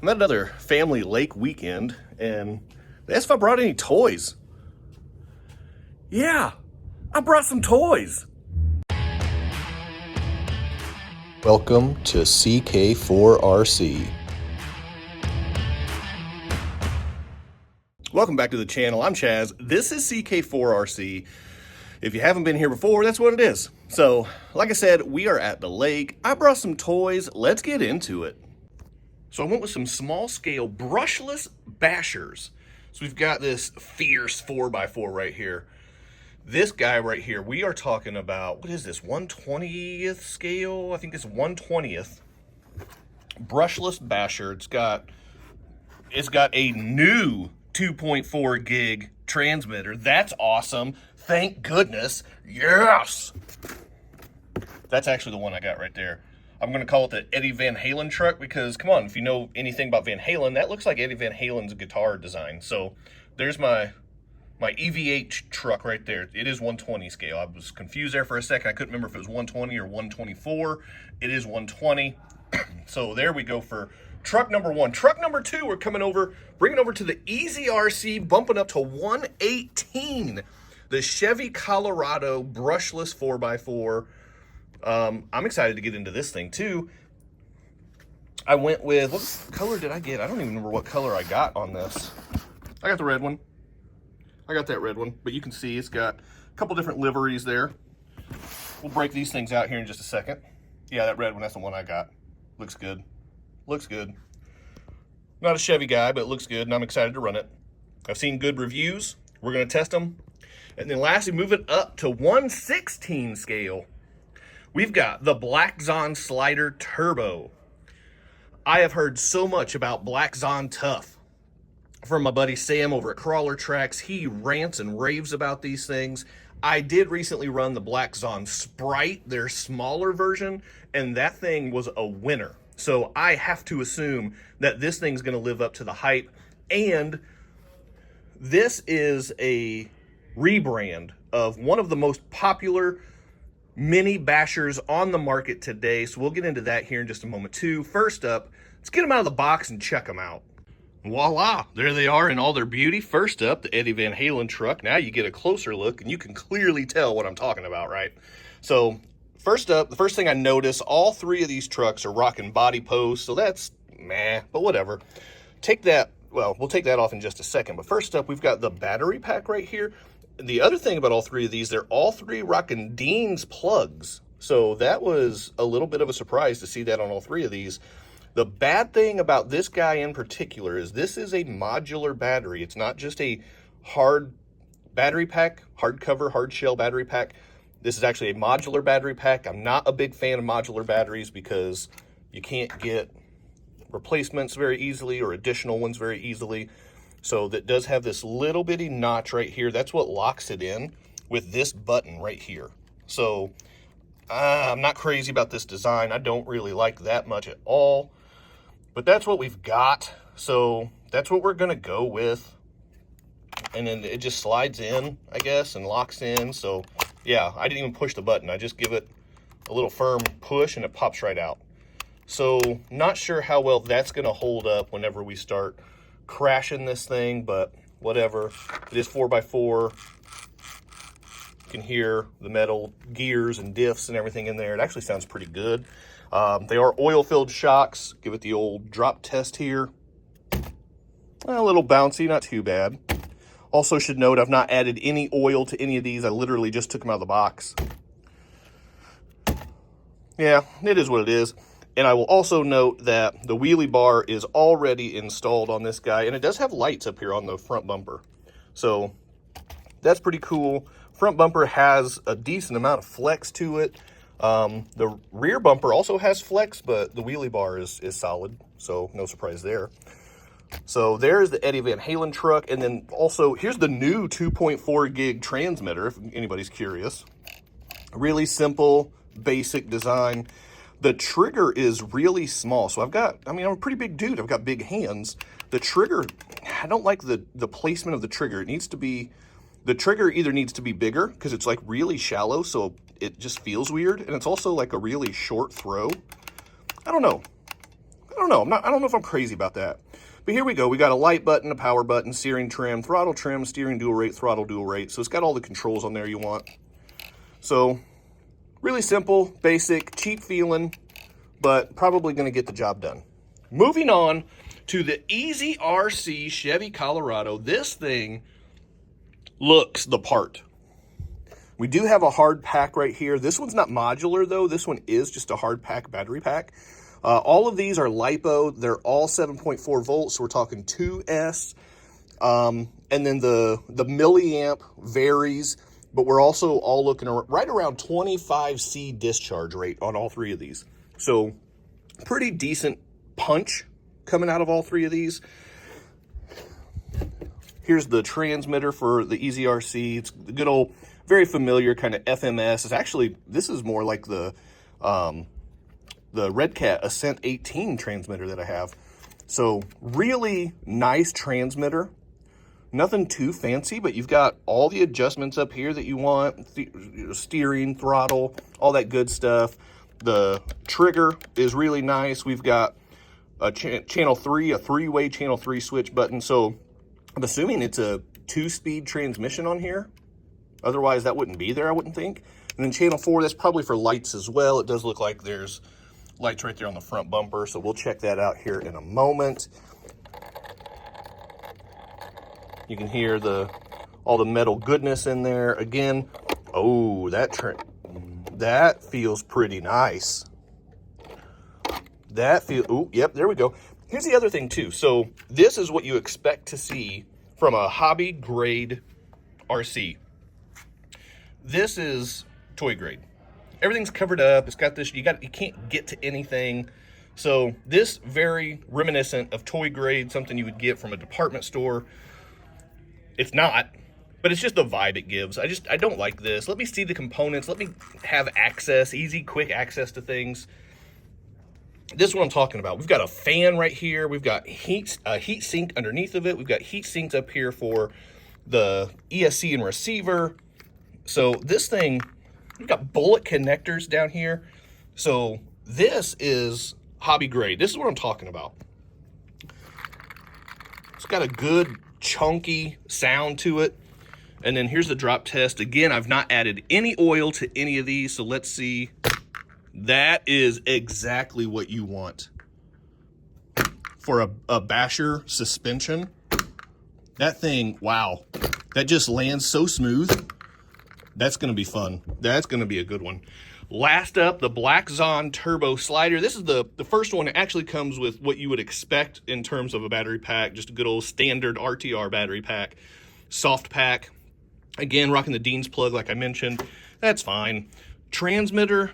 I'm at another family lake weekend, and they asked if I brought any toys. Yeah, I brought some toys. Welcome to CK4RC. Welcome back to the channel. I'm Chaz. This is CK4RC. If you haven't been here before, that's what it is. So, like I said, we are at the lake. I brought some toys. Let's get into it. So I went with some small scale brushless bashers. So we've got this fierce 4x4 right here. This guy right here, we are talking about, what is this, 1/20th scale? I think it's 1/20th. Brushless basher. It's got a new 2.4 gig transmitter. That's awesome. Thank goodness. Yes! That's actually the one I got right there. I'm going to call it the Eddie Van Halen truck because, come on, if you know anything about Van Halen, that looks like Eddie Van Halen's guitar design. So there's my EVH truck right there. It is 120 scale. I was confused there for a second. I couldn't remember if it was 120 or 124. It is 120. So there we go for truck number one. Truck number two, we're bringing over to the Easy RC, bumping up to 118. The Chevy Colorado brushless 4x4. I'm excited to get into this thing too. I went with, what color did I get? I don't even remember what color I got on this. I got the red one. I got that red one, but you can see it's got a couple different liveries there. We'll break these things out here in just a second. Yeah, that red one, that's the one I got. Looks good. Looks good. Not a Chevy guy, but it looks good, and I'm excited to run it. I've seen good reviews. We're going to test them. And then lastly, moving up to 1/16 scale, we've got the Black Zon Slider Turbo. I have heard so much about Black Zon Tough from my buddy Sam over at CrawlerTrax. He rants and raves about these things. I did recently run the Black Zon Sprite, their smaller version, and that thing was a winner. So I have to assume that this thing's going to live up to the hype. And this is a rebrand of one of the most popular mini bashers on the market today. So we'll get into that here in just a moment too. First up, let's get them out of the box and check them out. Voila, there they are in all their beauty. First up, the Eddie Van Halen truck. Now you get a closer look and you can clearly tell what I'm talking about, right? So first up, the first thing I notice, all three of these trucks are rocking body posts, so that's meh, but whatever. We'll take that off in just a second. But first up, we've got the battery pack right here. The other thing about all three of these, they're all three rocking Dean's plugs. So that was a little bit of a surprise to see that on all three of these. The bad thing about this guy in particular is this is a modular battery. It's not just a hard battery pack, hardcover, hard shell battery pack. This is actually a modular battery pack. I'm not a big fan of modular batteries because you can't get replacements very easily or additional ones very easily. So that does have this little bitty notch right here. That's what locks it in with this button right here. So I'm not crazy about this design. I don't really like that much at all. But that's what we've got. So that's what we're going to go with. And then it just slides in, I guess, and locks in. So yeah, I didn't even push the button. I just give it a little firm push and it pops right out. So not sure how well that's going to hold up whenever we start crashing this thing, but whatever. It is 4x4. You can hear the metal gears and diffs and everything in there. It actually sounds pretty good. They are oil-filled shocks. Give it the old drop test here. A little bouncy, not too bad. Also should note I've not added any oil to any of these. I literally just took them out of the box. Yeah, it is what it is. And I will also note that the wheelie bar is already installed on this guy, and it does have lights up here on the front bumper. So that's pretty cool. Front bumper has a decent amount of flex to it. The rear bumper also has flex, but the wheelie bar is solid, so no surprise there. So there's the Eddie Van Halen truck, and then also here's the new 2.4 gig transmitter, if anybody's curious. Really simple, basic design. The trigger is really small. So I'm a pretty big dude. I've got big hands. The trigger, I don't like the placement of the trigger. The trigger either needs to be bigger because it's like really shallow, so it just feels weird. And it's also like a really short throw. I don't know don't know. I don't know if I'm crazy about that. But here we go. We got a light button, a power button, steering trim, throttle trim, steering dual rate, throttle dual rate. So it's got all the controls on there you want. So really simple, basic, cheap feeling, but probably going to get the job done. Moving on to the Easy RC Chevy Colorado. This thing looks the part. We do have a hard pack right here. This one's not modular though. This one is just a hard pack battery pack. All of these are LiPo. They're all 7.4 volts. So we're talking 2S. And then the milliamp varies, but we're also all looking right around 25C discharge rate on all three of these. So pretty decent punch coming out of all three of these. Here's the transmitter for the Easy RC. It's the good old, very familiar kind of FMS. It's actually, this is more like the Red Cat Ascent 18 transmitter that I have. So really nice transmitter. Nothing too fancy, but you've got all the adjustments up here that you want. Steering, throttle, all that good stuff. The trigger is really nice. We've got a channel 3, a 3-way channel 3 switch button. So I'm assuming it's a 2-speed transmission on here. Otherwise, that wouldn't be there, I wouldn't think. And then channel 4, that's probably for lights as well. It does look like there's lights right there on the front bumper, so we'll check that out here in a moment. You can hear all the metal goodness in there. Again, oh, that feels pretty nice. Oh, yep, there we go. Here's the other thing too. So this is what you expect to see from a hobby grade RC. This is toy grade. Everything's covered up. It's got this, you can't get to anything. So this very reminiscent of toy grade, something you would get from a department store. It's not, but it's just the vibe it gives. I don't like this. Let me see the components. Let me have access, easy, quick access to things. This is what I'm talking about. We've got a fan right here. We've got heat sink underneath of it. We've got heat sinks up here for the ESC and receiver. So this thing, we've got bullet connectors down here. So this is hobby grade. This is what I'm talking about. It's got a good chunky sound to it. And then here's the drop test. Again, I've not added any oil to any of these. So let's see. That is exactly what you want for a basher suspension. That thing, wow, that just lands so smooth. That's going to be fun. That's going to be a good one. Last up, the Black Zon Turbo Slider. This is the first one. It actually comes with what you would expect in terms of a battery pack, just a good old standard RTR battery pack, soft pack. Again, rocking the Dean's plug like I mentioned. That's fine. Transmitter,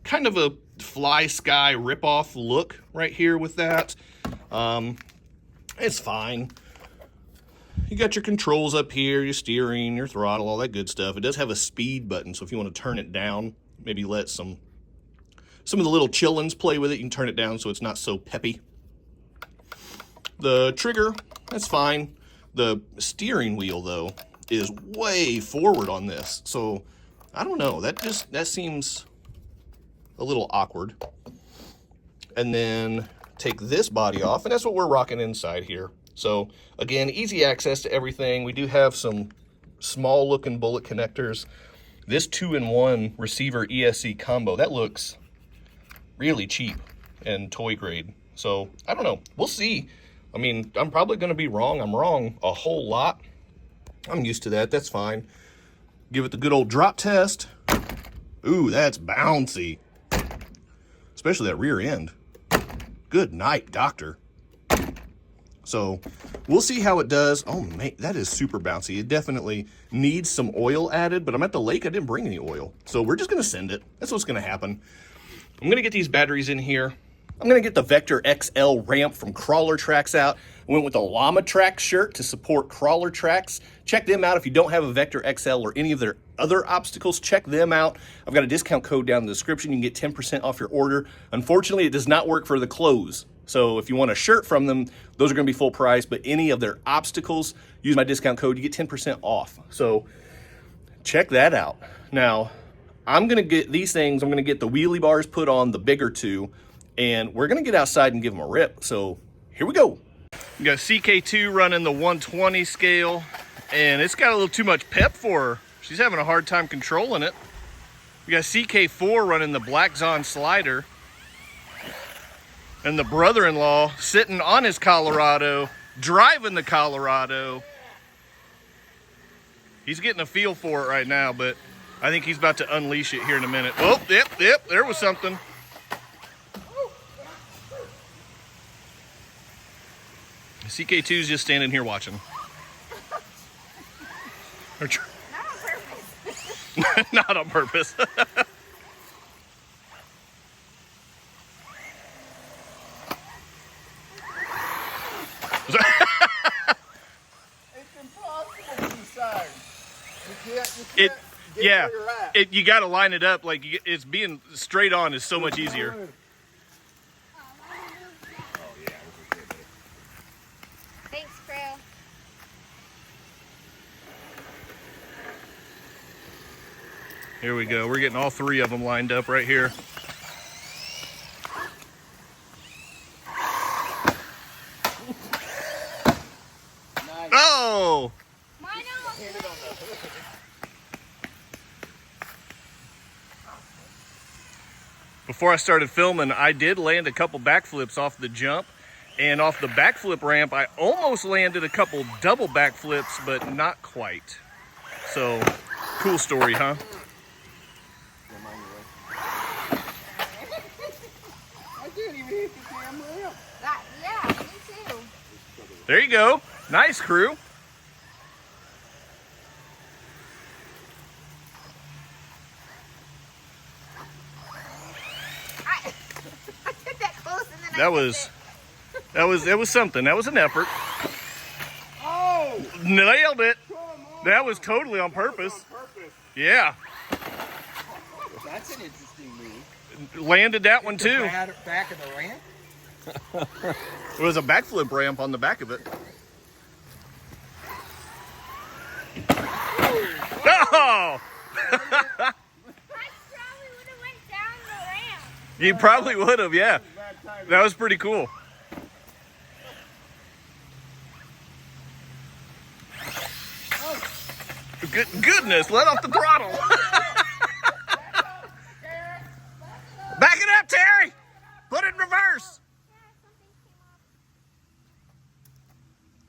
kind of a Fly Sky ripoff look right here with that. It's fine. You got your controls up here, your steering, your throttle, all that good stuff. It does have a speed button, so if you want to turn it down, maybe let some of the little chillins play with it, you can turn it down so it's not so peppy. The trigger, that's fine. The steering wheel, though, is way forward on this. So, I don't know. That seems a little awkward. And then take this body off, and that's what we're rocking inside here. So again, easy access to everything. We do have some small looking bullet connectors. This 2-in-1 receiver ESC combo, that looks really cheap and toy grade. So I don't know, we'll see. I mean, I'm probably gonna be wrong. I'm wrong a whole lot. I'm used to that, that's fine. Give it the good old drop test. Ooh, that's bouncy. Especially that rear end. Good night, doctor. So we'll see how it does. Oh, man, that is super bouncy. It definitely needs some oil added, but I'm at the lake. I didn't bring any oil. So we're just going to send it. That's what's going to happen. I'm going to get these batteries in here. I'm going to get the VectorXL ramp from CrawlerTrax out. I went with the Llama Trax shirt to support CrawlerTrax. Check them out if you don't have a VectorXL or any of their other obstacles. Check them out. I've got a discount code down in the description. You can get 10% off your order. Unfortunately, it does not work for the clothes. So if you want a shirt from them, those are going to be full price. But any of their obstacles, use my discount code. You get 10% off. So check that out. Now, I'm going to get these things. I'm going to get the wheelie bars put on, the bigger two, and we're gonna get outside and give them a rip. So here we go. We got CK2 running the 120 scale, and it's got a little too much pep for her. She's having a hard time controlling it. We got CK4 running the Black Zon slider, and the brother-in-law sitting on his Colorado, driving the Colorado. He's getting a feel for it right now, but I think he's about to unleash it here in a minute. Oh, yep, there was something. CK2's just standing here watching. Not on purpose. It's impossible to decide. You can't get yeah, where you're at. you got to line it up. Like it's being straight on is so much easier. Thanks, Crow. Here we go. We're getting all three of them lined up right here. Nice. Oh! Mine almost Before I started filming, I did land a couple backflips off the jump. And off the backflip ramp, I almost landed a couple double backflips, but not quite. So, cool story, huh? I didn't even hit the damn ramp. yeah, me too. There you go. Nice, crew. I took that close and then That was something. That was an effort. Oh! Nailed it. Come on. That was totally on purpose. On purpose. Yeah. That's an interesting move. Landed that one too. Back of the ramp? It was a backflip ramp on the back of it. Oh! I probably would have went down the ramp. You probably would have, yeah. That was pretty cool. Goodness, let off the throttle. Back it up, Terry. Put it in reverse.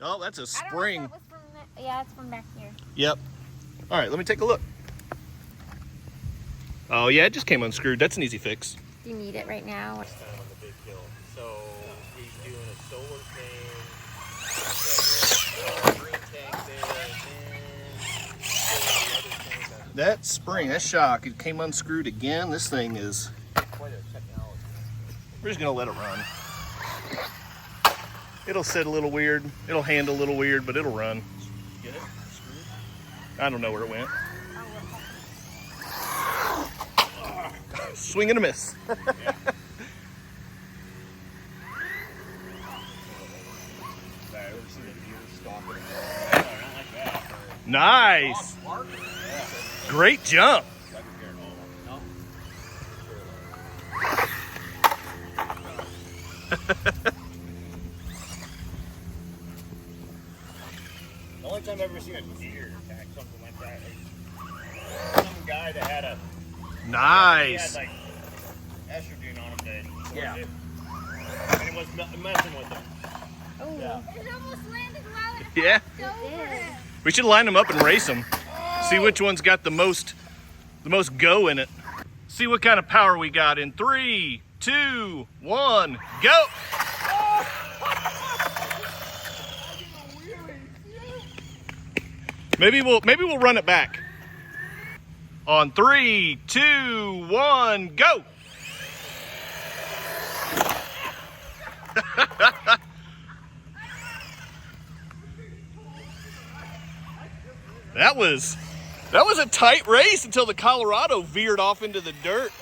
Oh, that's a spring. I don't know if that was from yeah, it's from back here. Yep. All right, let me take a look. Oh, yeah, it just came unscrewed. That's an easy fix. Do you need it right now? On the big hill. So he's doing a solar thing, green tank there, That spring, that shock, it came unscrewed again. This thing is, quite a technology. we're just gonna let it run. It'll sit a little weird. It'll handle a little weird, but it'll run. Get it? Screwed? I don't know where it went. Swing and a miss. Nice. Great jump. The only time I've ever seen a deer attack something like that is some guy that had a Nice. he had like estrogen on him that Yeah. and it was messing with him. Oh. Yeah. It almost landed while it Yeah. hopped over. We should line them up and race them. See which one's got the most go in it. See what kind of power we got in 3, 2, 1, go. Maybe we'll run it back. On 3, 2, 1, go. That was a tight race until the Colorado veered off into the dirt.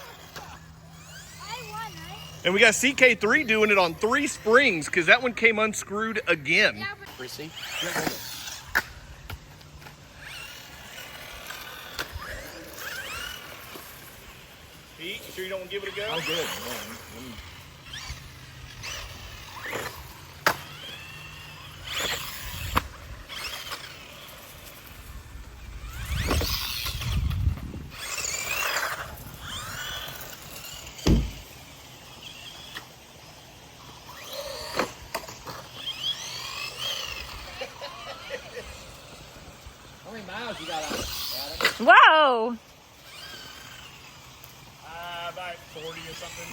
I won, right? And we got CK3 doing it on 3 springs because that one came unscrewed again. Yeah, but Prissy? Pete, you sure you don't want to give it a go? I'm good. Whoa! About 40 or something.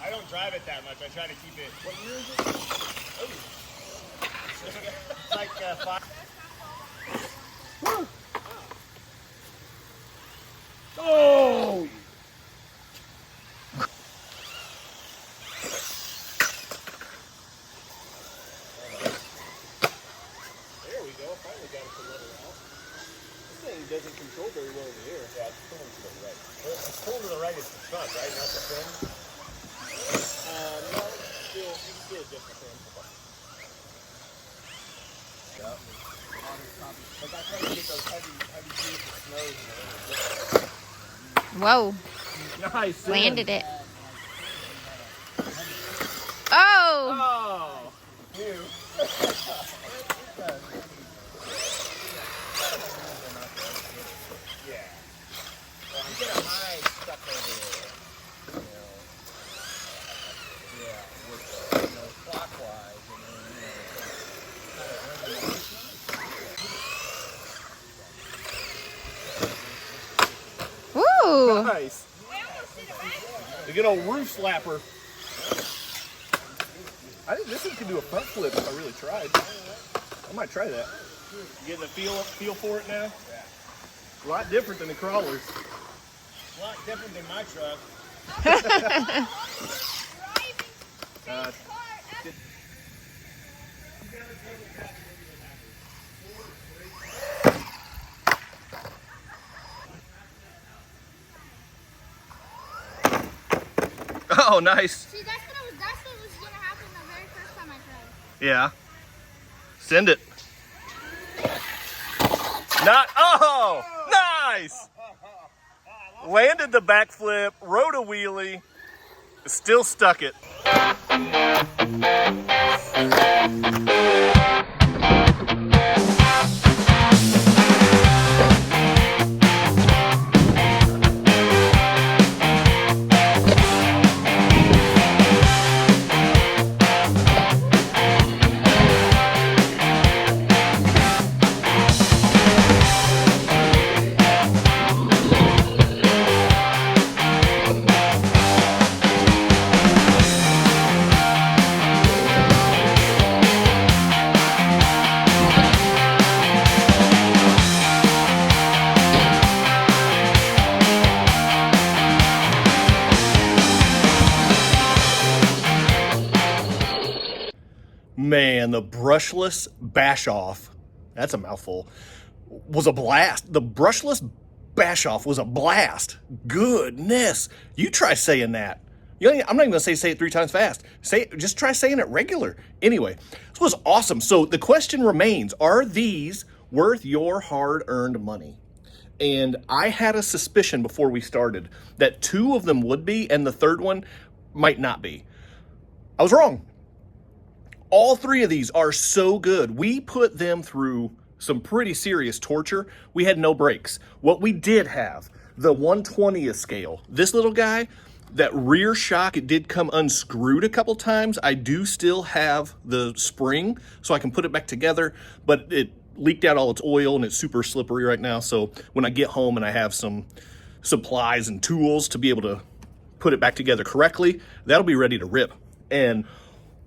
I don't drive it that much. I try to keep it. What year is it? Oh. It's like 5. Oh! There we go. Finally got it to level out. This thing doesn't control very well over here. Yeah, it's pulling to the right. It's pulling to the right is the front, right? Not the fin? No, you can still adjust the fin. Yeah. Like I try to get those heavy views of snows and Whoa. nice. Landed it. Oh! Oh! Ew. Yeah. Well, you get a high stuck over there. Yeah, with clockwise and then, Woo! nice. The good old roof slapper. I think this one could do a front flip if I really tried. I might try that. You getting a feel for it now? Yeah. A lot different than the crawlers. A lot different than my truck. Oh, nice. See, that's what was gonna happen the very first time I tried. Yeah. Send it. Not. Oh, nice. Landed the backflip, rode a wheelie, still stuck it. Man, the brushless bash off, that's a mouthful, was a blast. The brushless bash off was a blast. Goodness. You try saying that. I'm not even gonna say it 3 times fast. Just try saying it regular. Anyway, this was awesome. So the question remains, are these worth your hard-earned money? And I had a suspicion before we started that 2 of them would be and the third one might not be. I was wrong. All 3 of these are so good. We put them through some pretty serious torture. We had no brakes. What we did have, the 1/20th scale. This little guy, that rear shock, it did come unscrewed a couple times. I do still have the spring, so I can put it back together, but it leaked out all its oil and it's super slippery right now. So when I get home and I have some supplies and tools to be able to put it back together correctly, that'll be ready to rip. And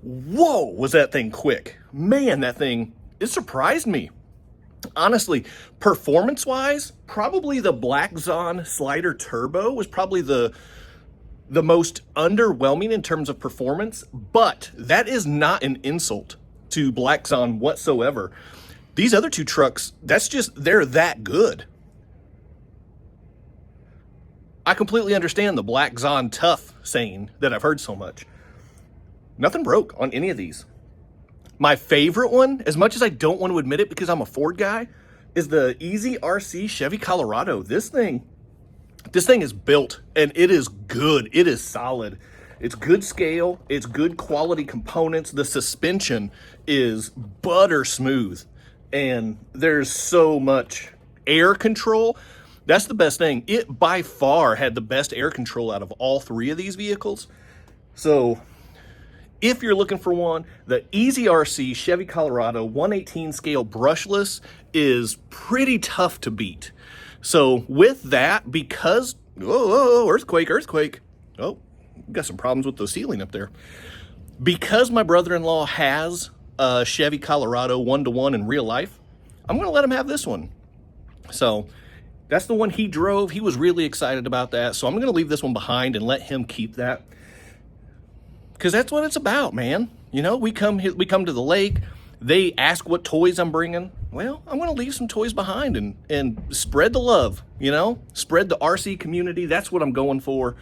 whoa, was that thing quick. Man, that thing, it surprised me. Honestly, performance-wise, probably the Black Zon Slider Turbo was probably the most underwhelming in terms of performance, but that is not an insult to Black Zon whatsoever. These other 2 trucks, they're that good. I completely understand the Black Zon tough saying that I've heard so much. Nothing broke on any of these. My favorite one, as much as I don't want to admit it because I'm a Ford guy, is the Easy RC Chevy Colorado. This thing is built and it is good. It is solid. It's good scale. It's good quality components. The suspension is butter smooth and there's so much air control. That's the best thing. It by far had the best air control out of all 3 of these vehicles. So if you're looking for one, the Easy RC Chevy Colorado 1/18 scale brushless is pretty tough to beat. So with that, because, whoa, earthquake. Oh, got some problems with the ceiling up there. Because my brother-in-law has a Chevy Colorado 1-to-1 in real life, I'm gonna let him have this one. So that's the one he drove. He was really excited about that. So I'm gonna leave this one behind and let him keep that. Because that's what it's about, man. You know, we come to the lake. They ask what toys I'm bringing. Well, I'm going to leave some toys behind and spread the love, you know, spread the RC community. That's what I'm going for.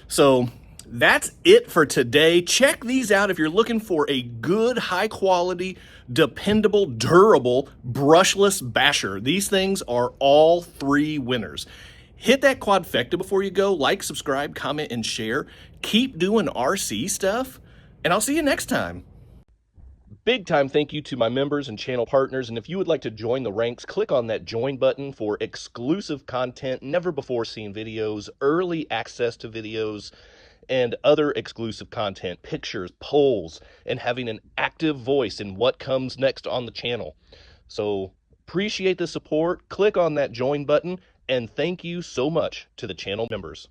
So that's it for today. Check these out if you're looking for a good, high quality, dependable, durable, brushless basher. These things are all 3 winners. Hit that quadfecta before you go. Like, subscribe, comment, and share. Keep doing RC stuff, and I'll see you next time. Big time thank you to my members and channel partners, and if you would like to join the ranks, click on that join button for exclusive content, never before seen videos, early access to videos, and other exclusive content, pictures, polls, and having an active voice in what comes next on the channel. So appreciate the support. Click on that join button, and thank you so much to the channel members.